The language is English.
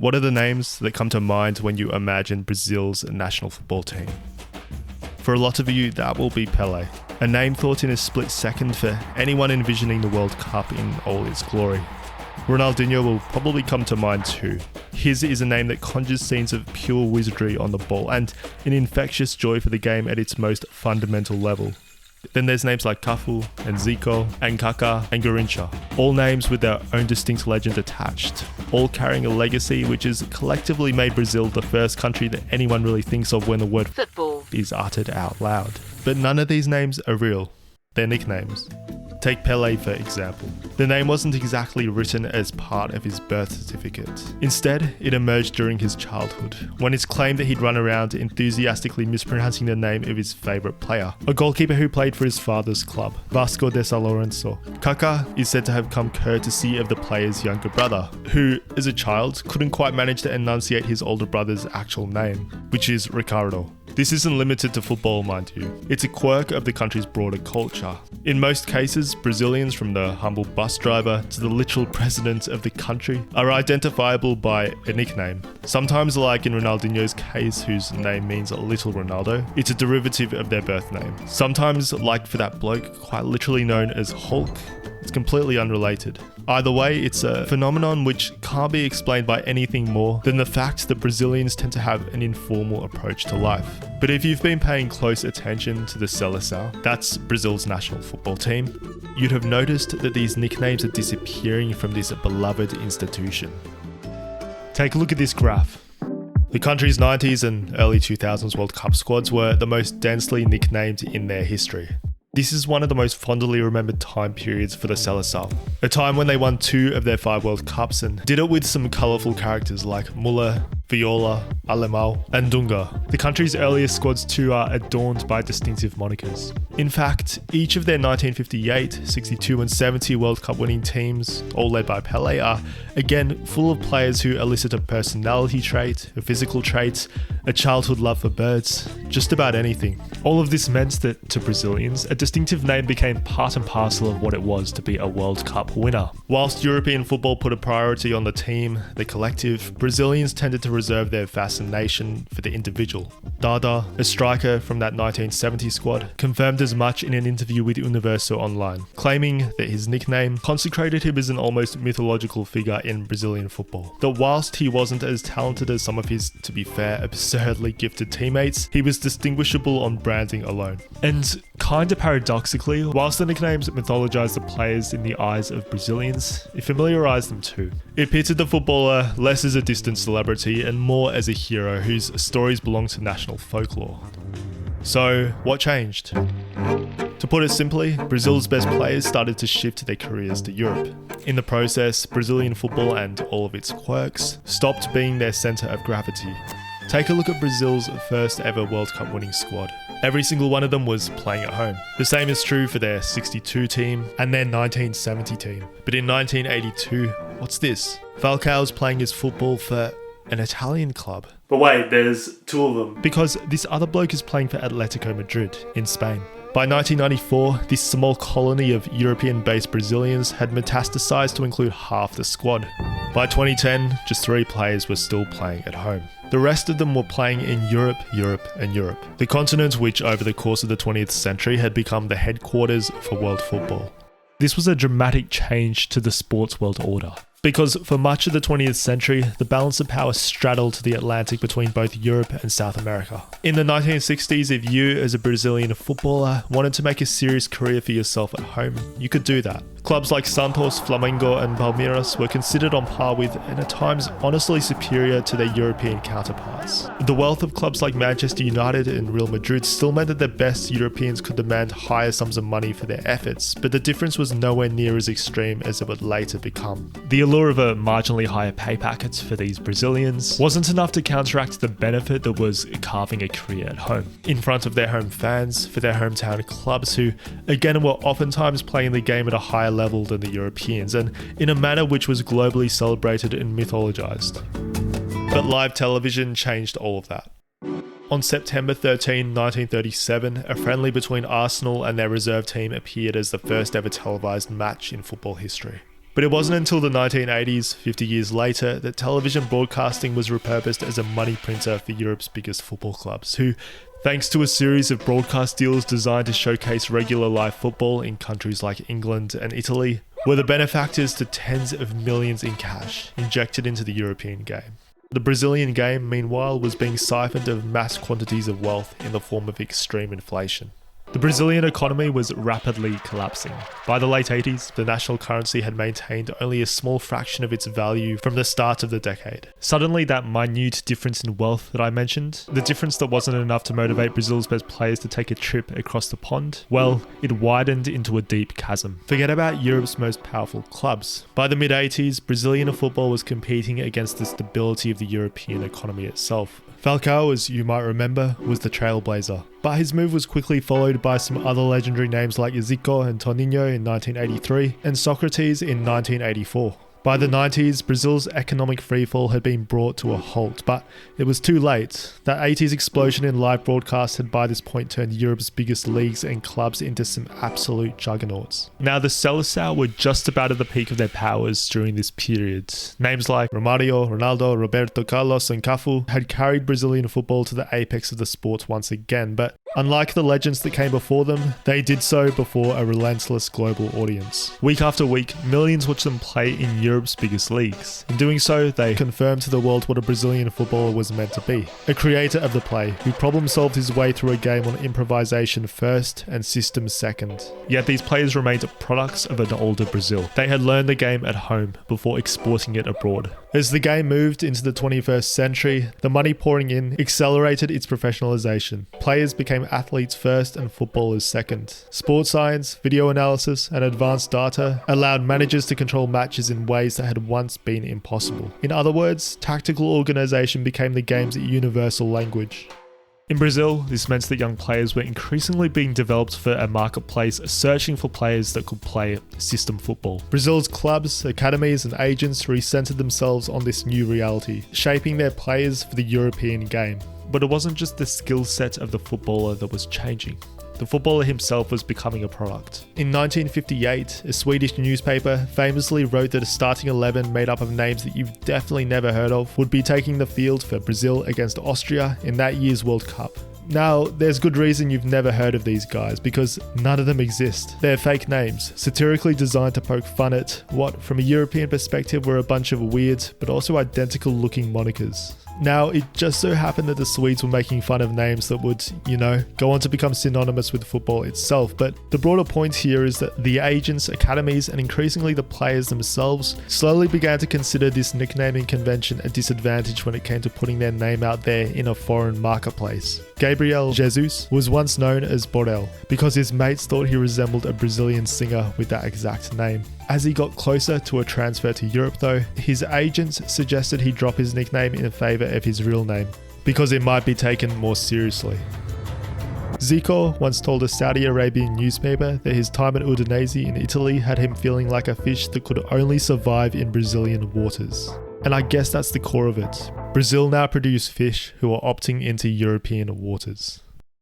what are the names that come to mind when you imagine Brazil's national football team? For a lot of you, that will be Pele, a name thought in a split second for anyone envisioning the World Cup in all its glory. Ronaldinho will probably come to mind too. His is a name that conjures scenes of pure wizardry on the ball and an infectious joy for the game at its most fundamental level. Then there's names like Cafu and Zico and Kaká and Garrincha, all names with their own distinct legend attached, all carrying a legacy which has collectively made Brazil the first country that anyone really thinks of when the word football is uttered out loud. But none of these names are real, they're nicknames. Take Pele for example. The name wasn't exactly written as part of his birth certificate. Instead, it emerged during his childhood, when it's claimed that he'd run around enthusiastically mispronouncing the name of his favourite player, a goalkeeper who played for his father's club, Vasco de São Lourenço. Kaká is said to have come courtesy of the player's younger brother, who, as a child, couldn't quite manage to enunciate his older brother's actual name, which is Ricardo. This isn't limited to football, mind you. It's a quirk of the country's broader culture. In most cases, Brazilians, from the humble bus driver to the literal president of the country, are identifiable by a nickname. Sometimes, like in Ronaldinho's case, whose name means Little Ronaldo, it's a derivative of their birth name. Sometimes, like for that bloke, quite literally known as Hulk, it's completely unrelated. Either way, it's a phenomenon which can't be explained by anything more than the fact that Brazilians tend to have an informal approach to life. But if you've been paying close attention to the Seleção, that's Brazil's national football team, you'd have noticed that these nicknames are disappearing from this beloved institution. Take a look at this graph. The country's 90s and early 2000s World Cup squads were the most densely nicknamed in their history. This is one of the most fondly remembered time periods for the Seleção, a time when they won 2 of their 5 World Cups and did it with some colourful characters like Muller, Viola, Alemão, and Dunga. The country's earliest squads too are adorned by distinctive monikers. In fact, each of their 1958, 62 and 70 World Cup winning teams, all led by Pele, are again full of players who elicit a personality trait, a physical trait, a childhood love for birds, just about anything. All of this meant that, to Brazilians, a distinctive name became part and parcel of what it was to be a World Cup winner. Whilst European football put a priority on the team, the collective, Brazilians tended to reserve their fascination for the individual. Dada, a striker from that 1970 squad, confirmed as much in an interview with Universo Online, claiming that his nickname consecrated him as an almost mythological figure in Brazilian football. That whilst he wasn't as talented as some of his, to be fair, absurdly gifted teammates, he was distinguishable on branding alone. And kinda paradoxically, whilst the nicknames mythologized the players in the eyes of Brazilians, it familiarized them too. It pitted the footballer less as a distant celebrity and more as a hero whose stories belong to national folklore. So, what changed? To put it simply, Brazil's best players started to shift their careers to Europe. In the process, Brazilian football and all of its quirks stopped being their centre of gravity. Take a look at Brazil's first ever World Cup winning squad. Every single one of them was playing at home. The same is true for their 62 team and their 1970 team. But in 1982, what's this? Falcao's playing his football for an Italian club. But wait, there's 2 of them. Because this other bloke is playing for Atletico Madrid in Spain. By 1994, this small colony of European-based Brazilians had metastasized to include half the squad. By 2010, just 3 players were still playing at home. The rest of them were playing in Europe, and Europe. The continent which over the course of the 20th century had become the headquarters for world football. This was a dramatic change to the sports world order. Because for much of the 20th century, the balance of power straddled the Atlantic between both Europe and South America. In the 1960s, if you, as a Brazilian footballer, wanted to make a serious career for yourself at home, you could do that. Clubs like Santos, Flamengo and Palmeiras were considered on par with, and at times honestly superior to, their European counterparts. The wealth of clubs like Manchester United and Real Madrid still meant that the best Europeans could demand higher sums of money for their efforts, but the difference was nowhere near as extreme as it would later become. The allure of a marginally higher pay packet for these Brazilians wasn't enough to counteract the benefit that was carving a career at home, in front of their home fans, for their hometown clubs who, again, were oftentimes playing the game at a higher level than the Europeans, and in a manner which was globally celebrated and mythologized. But live television changed all of that. On September 13, 1937, a friendly between Arsenal and their reserve team appeared as the first ever televised match in football history. But it wasn't until the 1980s, 50 years later, that television broadcasting was repurposed as a money printer for Europe's biggest football clubs, who, thanks to a series of broadcast deals designed to showcase regular live football in countries like England and Italy, were the benefactors to tens of millions in cash injected into the European game. The Brazilian game, meanwhile, was being siphoned of mass quantities of wealth in the form of extreme inflation. The Brazilian economy was rapidly collapsing. By the late 80s, the national currency had maintained only a small fraction of its value from the start of the decade. Suddenly, that minute difference in wealth that I mentioned, the difference that wasn't enough to motivate Brazil's best players to take a trip across the pond, well, it widened into a deep chasm. Forget about Europe's most powerful clubs. By the mid-80s, Brazilian football was competing against the stability of the European economy itself. Falcao, as you might remember, was the trailblazer, but his move was quickly followed by some other legendary names like Zico and Toninho in 1983 and Socrates in 1984. By the 90s, Brazil's economic freefall had been brought to a halt, but it was too late. That 80s explosion in live broadcasts had by this point turned Europe's biggest leagues and clubs into some absolute juggernauts. Now, the Seleção were just about at the peak of their powers during this period. Names like Romário, Ronaldo, Roberto Carlos and Cafu had carried Brazilian football to the apex of the sport once again, but unlike the legends that came before them, they did so before a relentless global audience. Week after week, millions watched them play in Europe's biggest leagues. In doing so, they confirmed to the world what a Brazilian footballer was meant to be. A creator of the play, who problem-solved his way through a game on improvisation first and systems second. Yet these players remained products of an older Brazil. They had learned the game at home before exporting it abroad. As the game moved into the 21st century, the money pouring in accelerated its professionalization. Players became athletes first and footballers second. Sports science, video analysis, and advanced data allowed managers to control matches in ways that had once been impossible. In other words, tactical organization became the game's universal language. In Brazil, this meant that young players were increasingly being developed for a marketplace searching for players that could play system football. Brazil's clubs, academies and agents recentered themselves on this new reality, shaping their players for the European game. But it wasn't just the skill set of the footballer that was changing. The footballer himself was becoming a product. In 1958, a Swedish newspaper famously wrote that a starting 11 made up of names that you've definitely never heard of would be taking the field for Brazil against Austria in that year's World Cup. Now, there's good reason you've never heard of these guys, because none of them exist. They're fake names, satirically designed to poke fun at what, from a European perspective, were a bunch of weird, but also identical looking monikers. Now, it just so happened that the Swedes were making fun of names that would, go on to become synonymous with football itself, but the broader point here is that the agents, academies, and increasingly the players themselves slowly began to consider this nicknaming convention a disadvantage when it came to putting their name out there in a foreign marketplace. Gabriel Jesus was once known as Borel because his mates thought he resembled a Brazilian singer with that exact name. As he got closer to a transfer to Europe though, his agents suggested he drop his nickname in favour of his real name, because it might be taken more seriously. Zico once told a Saudi Arabian newspaper that his time at Udinese in Italy had him feeling like a fish that could only survive in Brazilian waters. And I guess that's the core of it. Brazil now produce fish who are opting into European waters.